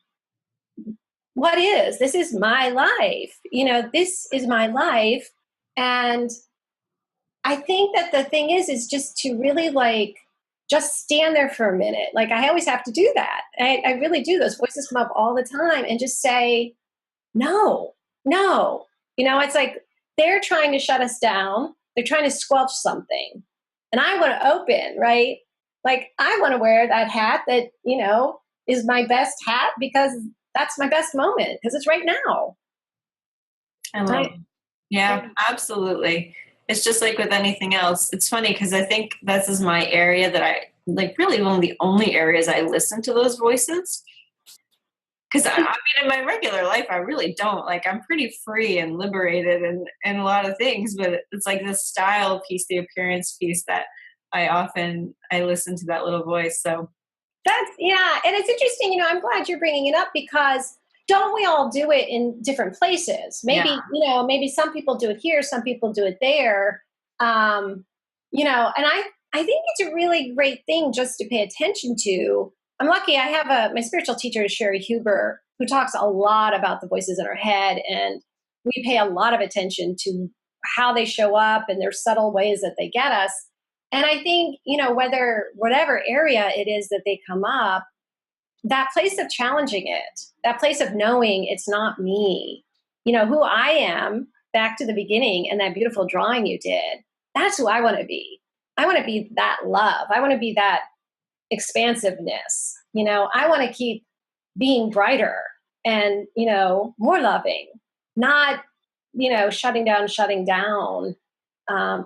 what is? This is my life. This is my life. And I think that the thing is just to really like, just stand there for a minute. Like I always have to do that. I really do. Those voices come up all the time, and just say, no. It's like they're trying to shut us down. They're trying to squelch something. And I want to open, right? Like I want to wear that hat that, is my best hat, because that's my best moment, because it's right now. I love it. Yeah, absolutely. It's just like with anything else. It's funny because I think this is my area that I like, really one of the only areas I listen to those voices. Because I mean, in my regular life, I really don't. Like, I'm pretty free and liberated and a lot of things, but it's like the style piece, the appearance piece, that I listen to that little voice. So that's, yeah. And it's interesting, I'm glad you're bringing it up, because don't we all do it in different places? Maybe, maybe some people do it here, some people do it there. And I think it's a really great thing just to pay attention to, I'm lucky. I have my spiritual teacher is Sherry Huber, who talks a lot about the voices in our head. And we pay a lot of attention to how they show up and their subtle ways that they get us. And I think, whatever area it is that they come up, that place of challenging it, that place of knowing it's not me, who I am, back to the beginning and that beautiful drawing you did, that's who I want to be. I want to be that love. I want to be that expansiveness. I want to keep being brighter and, more loving, not, shutting down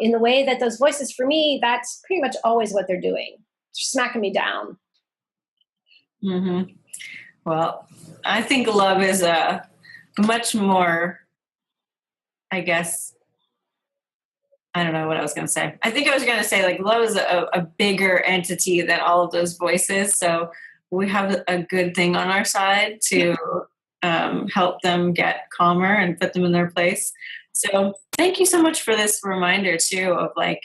in the way that those voices, for me, that's pretty much always what they're doing. They're smacking me down. Mm-hmm. Well, I think love is a much more, I guess, I don't know what I was going to say. I think I was going to say, like, love is a bigger entity than all of those voices. So we have a good thing on our side to help them get calmer and put them in their place. So thank you so much for this reminder too of like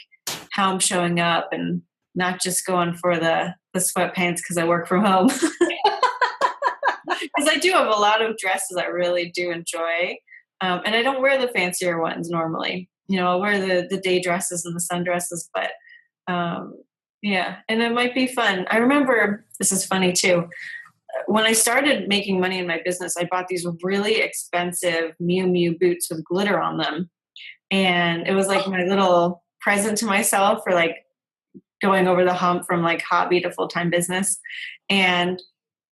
how I'm showing up and not just going for the sweatpants because I work from home. Because I do have a lot of dresses I really do enjoy. And I don't wear the fancier ones normally. I'll wear the day dresses and the sundresses, but yeah, and it might be fun. I remember, this is funny too, when I started making money in my business, I bought these really expensive Miu Miu boots with glitter on them. And it was like my little present to myself for like going over the hump from like hobby to full-time business. And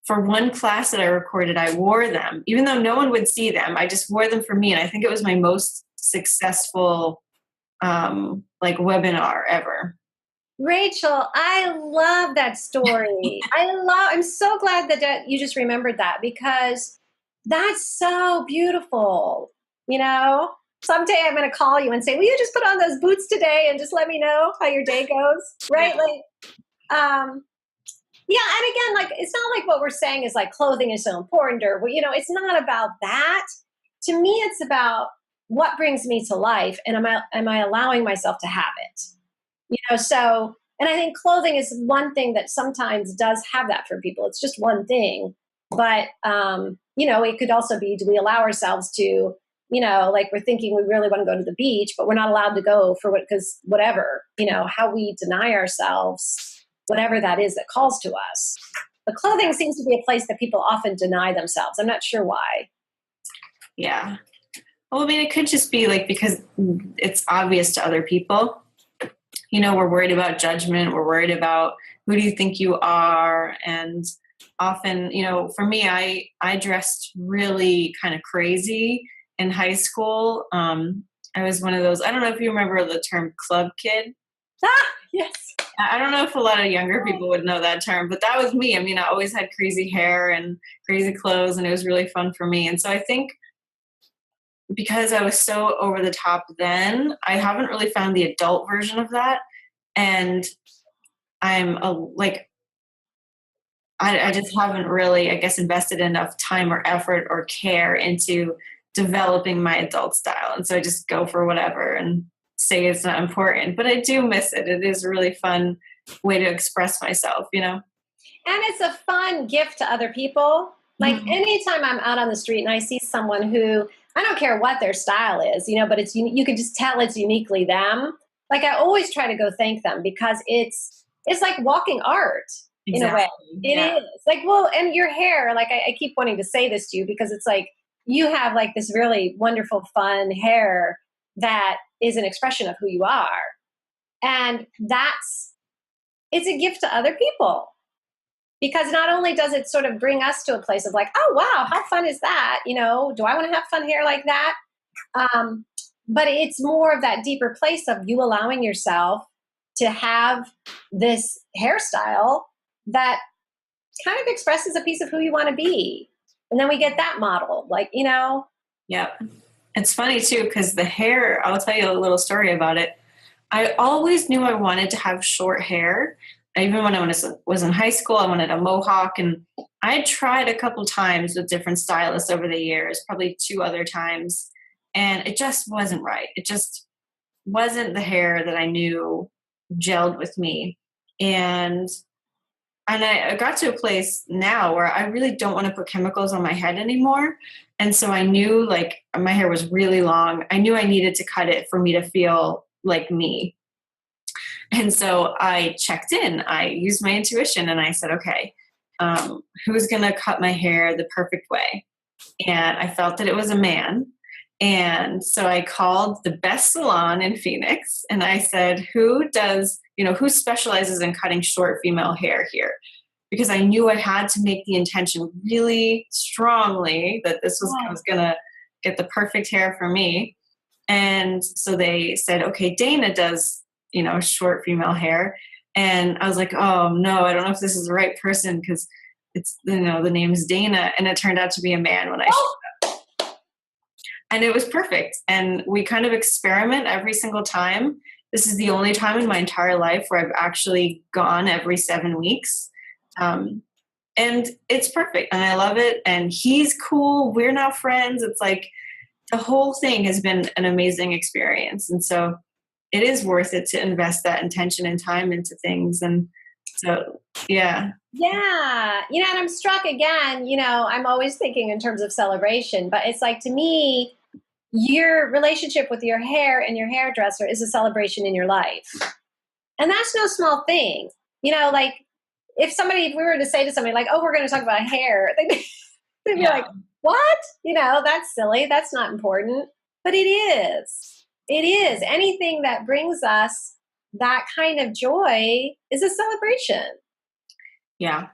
for one class that I recorded, I wore them, even though no one would see them. I just wore them for me. And I think it was my most successful like webinar ever. Rachel, I love that story. I'm so glad that you just remembered that, because that's so beautiful. Someday I'm going to call you and say, will you just put on those boots today and just let me know how your day goes? Right. Yeah. And again, like, it's not like what we're saying is like clothing is so important or, it's not about that. To me, it's about what brings me to life. And am I allowing myself to have it? So, and I think clothing is one thing that sometimes does have that for people. It's just one thing, but, it could also be, do we allow ourselves to, like we're thinking we really want to go to the beach, but we're not allowed to go because whatever, how we deny ourselves, whatever that is that calls to us. But clothing seems to be a place that people often deny themselves. I'm not sure why. Yeah. Well, I mean, it could just be like, because it's obvious to other people. We're worried about judgment. We're worried about who do you think you are? And often, for me, I dressed really kind of crazy in high school. I was one of those, I don't know if you remember the term club kid. Yes. I don't know if a lot of younger people would know that term, but that was me. I mean, I always had crazy hair and crazy clothes, and it was really fun for me. And so I think because I was so over the top then, I haven't really found the adult version of that. And I just haven't really, I guess, invested enough time or effort or care into developing my adult style. And so I just go for whatever and say it's not important, but I do miss it. It is a really fun way to express myself, And it's a fun gift to other people. Like anytime I'm out on the street and I see someone who, I don't care what their style is, but it's, you can just tell it's uniquely them. Like I always try to go thank them, because it's like walking art in a way. It is like, well, and your hair, like I keep wanting to say this to you, because it's like, you have like this really wonderful, fun hair that is an expression of who you are. And it's a gift to other people, because not only does it sort of bring us to a place of like, oh, wow, how fun is that? Do I want to have fun hair like that? But it's more of that deeper place of you allowing yourself to have this hairstyle that kind of expresses a piece of who you want to be. And then we get that model, like, Yeah. It's funny too, because the hair, I'll tell you a little story about it. I always knew I wanted to have short hair. Even when I was in high school, I wanted a mohawk, and I tried a couple times with different stylists over the years, probably 2 other times, and it just wasn't right. It just wasn't the hair that I knew gelled with me. And And I got to a place now where I really don't want to put chemicals on my head anymore. And so I knew like my hair was really long. I knew I needed to cut it for me to feel like me. And so I checked in. I used my intuition and I said, okay, who's going to cut my hair the perfect way? And I felt that it was a man. And so I called the best salon in Phoenix and I said, who specializes in cutting short female hair here? Because I knew I had to make the intention really strongly that this was going to get the perfect hair for me. And so they said, okay, Dana does, short female hair. And I was like, oh no, I don't know if this is the right person because it's, the name is Dana. And it turned out to be a man when I showed up. And it was perfect. And we kind of experiment every single time. This is the only time in my entire life where I've actually gone every 7 weeks. And it's perfect. And I love it. And he's cool. We're now friends. It's like the whole thing has been an amazing experience. And so it is worth it to invest that intention and time into things. And so, yeah. Yeah. And I'm struck again, I'm always thinking in terms of celebration, but it's like, to me, your relationship with your hair and your hairdresser is a celebration in your life. And that's no small thing. Like if we were to say to somebody like, oh, we're going to talk about hair, they'd be like, what? That's silly. That's not important. But it is. It is. Anything that brings us that kind of joy is a celebration. Yeah.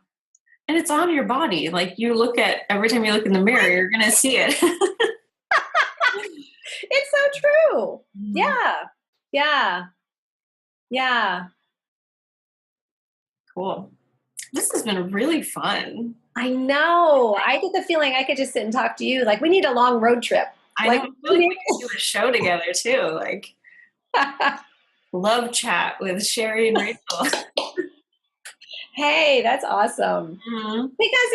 And it's on your body. Like every time you look in the mirror, you're going to see it. It's so true. Yeah. Yeah. Yeah. Cool. This has been really fun. I know. I get the feeling I could just sit and talk to you. Like we need a long road trip. I know. We can do a show together too. Like love chat with Sherry and Rachel. Hey, that's awesome. Mm-hmm. Because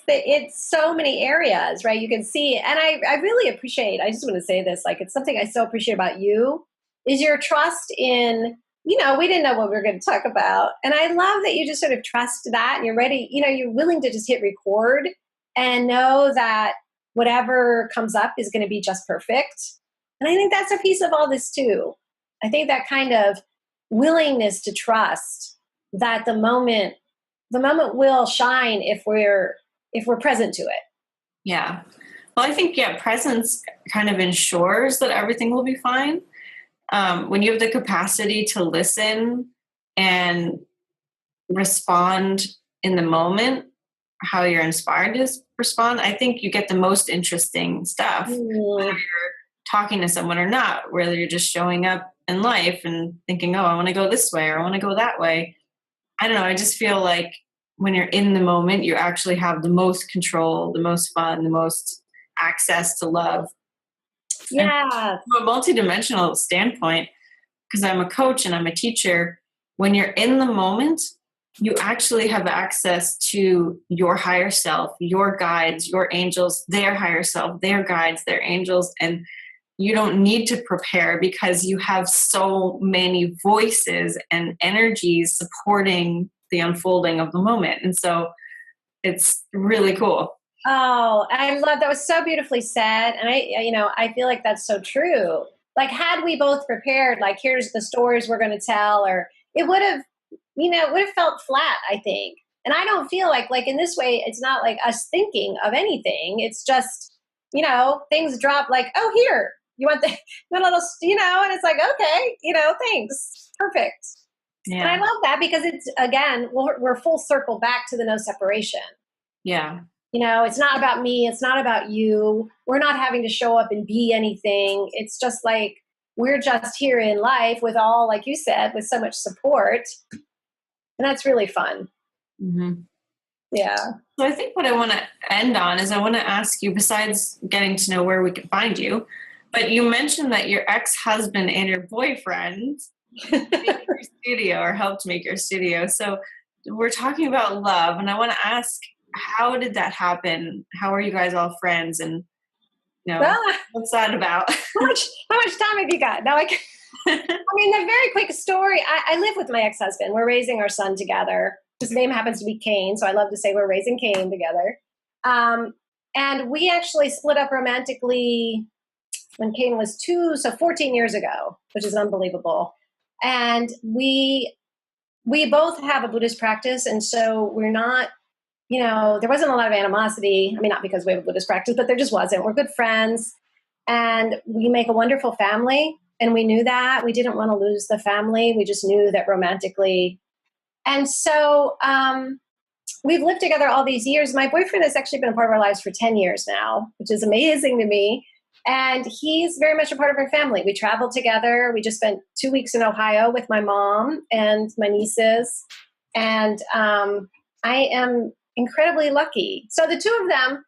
it's so many areas, right? You can see, and I really appreciate, I just want to say this, like it's something I so appreciate about you is your trust in, we didn't know what we were going to talk about. And I love that you just sort of trust that and you're ready, you're willing to just hit record and know that whatever comes up is going to be just perfect. And I think that's a piece of all this too. I think that kind of willingness to trust that the moment will shine if we're present to it. Yeah. Well, I think, presence kind of ensures that everything will be fine. When you have the capacity to listen and respond in the moment, how you're inspired to respond, I think you get the most interesting stuff, whether you're talking to someone or not, whether you're just showing up in life and thinking, oh, I want to go this way or I want to go that way. I don't know. I just feel like when you're in the moment, you actually have the most control, the most fun, the most access to love. Yeah. And from a multidimensional standpoint, because I'm a coach and I'm a teacher, when you're in the moment, you actually have access to your higher self, your guides, your angels, their higher self, their guides, their angels, and you don't need to prepare because you have so many voices and energies supporting the unfolding of the moment. And so it's really cool. Oh, I love that. Was so beautifully said. And I feel like that's so true. Like had we both prepared, like here's the stories we're going to tell, or it would have felt flat, I think. And I don't feel like in this way, it's not like us thinking of anything. It's just, things drop like, oh, here, you want the little, and it's like, okay, thanks. Perfect. Yeah. And I love that because it's, again, we're full circle back to the no separation. Yeah. It's not about me. It's not about you. We're not having to show up and be anything. It's just like, we're just here in life with all, like you said, with so much support. And that's really fun. Mm-hmm. Yeah. So I think what I want to end on is I want to ask you, besides getting to know where we can find you, but you mentioned that your ex-husband and your boyfriend made your studio or helped make your studio. So we're talking about love, and I want to ask, how did that happen? How are you guys all friends? And what's that about? How much time have you got? Now the very quick story. I live with my ex-husband. We're raising our son together. His name happens to be Cain, so I love to say we're raising Cain together. And we actually split up romantically when Cain was 2, so 14 years ago, which is unbelievable. And we both have a Buddhist practice, and so we're not, there wasn't a lot of animosity. I mean, not because we have a Buddhist practice, but there just wasn't. We're good friends, and we make a wonderful family, and we knew that. We didn't want to lose the family. We just knew that romantically. And so we've lived together all these years. My boyfriend has actually been a part of our lives for 10 years now, which is amazing to me. And he's very much a part of our family. We traveled together. We just spent 2 weeks in Ohio with my mom and my nieces. And I am incredibly lucky. So the two of them,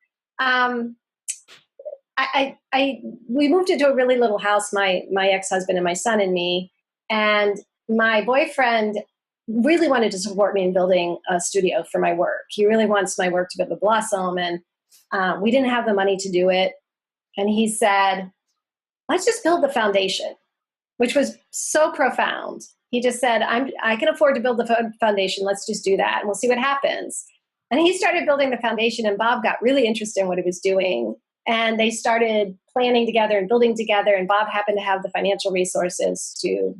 we moved into a really little house, my ex-husband and my son and me. And my boyfriend really wanted to support me in building a studio for my work. He really wants my work to be able to blossom. And we didn't have the money to do it. And he said, let's just build the foundation, which was so profound. He just said, I can afford to build the foundation. Let's just do that. And we'll see what happens. And he started building the foundation, and Bob got really interested in what he was doing. And they started planning together and building together. And Bob happened to have the financial resources to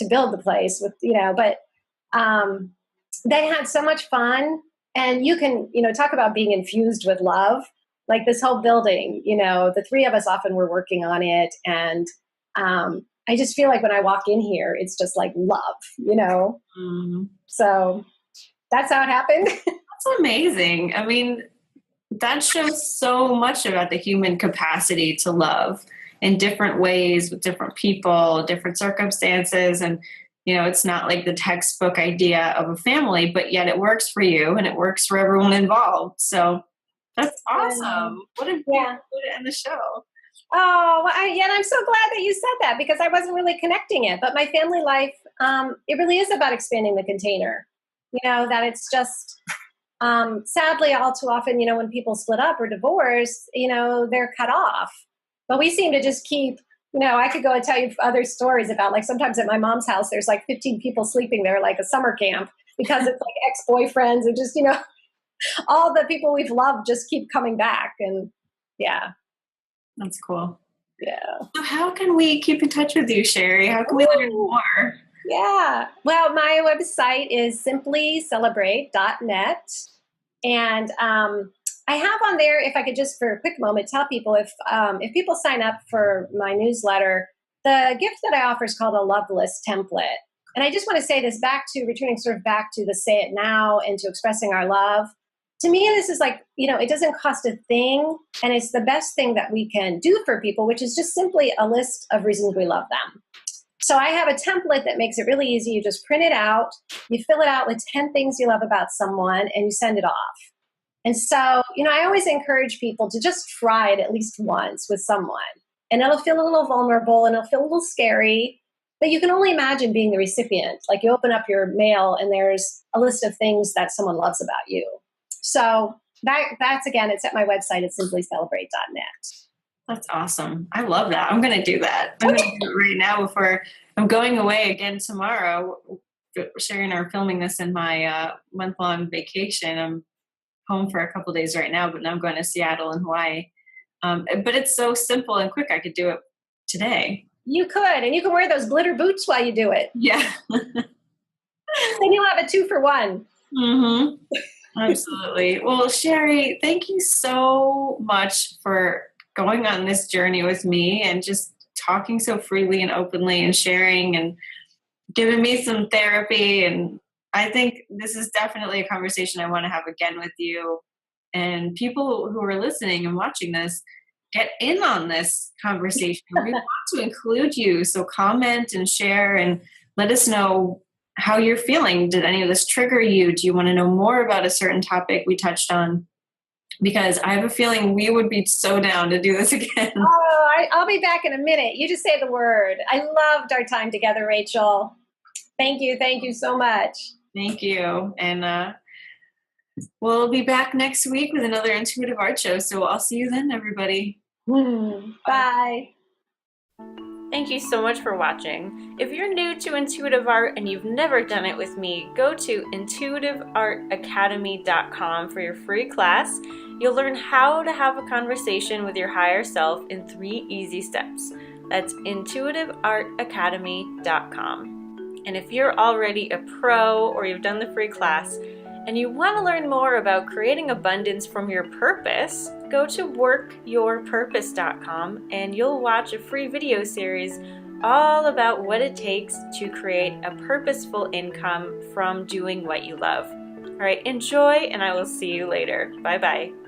build the place with, but they had so much fun. And you can, talk about being infused with love. Like this whole building, the three of us often were working on it. And I just feel like when I walk in here, it's just like love, Mm-hmm. So that's how it happened. That's amazing. I mean, that shows so much about the human capacity to love in different ways with different people, different circumstances. And, it's not like the textbook idea of a family, but yet it works for you and it works for everyone involved. So that's awesome. What a way to end the show. Oh, well, and I'm so glad that you said that, because I wasn't really connecting it. But my family life, it really is about expanding the container. That it's just, sadly, all too often, when people split up or divorce, they're cut off. But we seem to just keep, I could go and tell you other stories about, like, sometimes at my mom's house, there's like 15 people sleeping there, like a summer camp, because it's like ex-boyfriends and just, all the people we've loved just keep coming back. And yeah. That's cool. Yeah. So how can we keep in touch with you, Sherry? How can we learn more? Yeah. Well, my website is simplycelebrate.net. And I have on there, if I could just for a quick moment tell people, if people sign up for my newsletter, the gift that I offer is called a love list template. And I just want to say this returning sort of back to the say it now and to expressing our love. To me, this is like, it doesn't cost a thing. And it's the best thing that we can do for people, which is just simply a list of reasons we love them. So I have a template that makes it really easy. You just print it out, you fill it out with 10 things you love about someone, and you send it off. And so, I always encourage people to just try it at least once with someone. And it'll feel a little vulnerable and it'll feel a little scary, but you can only imagine being the recipient. Like you open up your mail and there's a list of things that someone loves about you. So that's again, it's at my website at simplycelebrate.net. That's awesome. I love that. I'm going to do that. I'm going to do it right now before I'm going away again tomorrow. Sherry and I are filming this in my month-long vacation. I'm home for a couple of days right now, but now I'm going to Seattle and Hawaii. But it's so simple and quick. I could do it today. You could, and you can wear those glitter boots while you do it. Yeah. Then you'll have a 2-for-1. Mm-hmm. Absolutely. Well, Sherry, thank you so much for going on this journey with me and just talking so freely and openly and sharing and giving me some therapy. And I think this is definitely a conversation I want to have again with you. And people who are listening and watching this, get in on this conversation. We want to include you. So comment and share and let us know how you're feeling. Did any of this trigger you? Do you want to know more about a certain topic we touched on? Because I have a feeling we would be so down to do this again. Oh, I'll be back in a minute. You just say the word. I loved our time together, Rachel. Thank you. Thank you so much. Thank you. And we'll be back next week with another Intuitive Art Show. So I'll see you then, everybody. Bye. Thank you so much for watching. If you're new to intuitive art and you've never done it with me, go to intuitiveartacademy.com for your free class. You'll learn how to have a conversation with your higher self in 3 easy steps. That's intuitiveartacademy.com. And if you're already a pro or you've done the free class and you want to learn more about creating abundance from your purpose, go to workyourpurpose.com and you'll watch a free video series all about what it takes to create a purposeful income from doing what you love. All right, enjoy, and I will see you later. Bye-bye.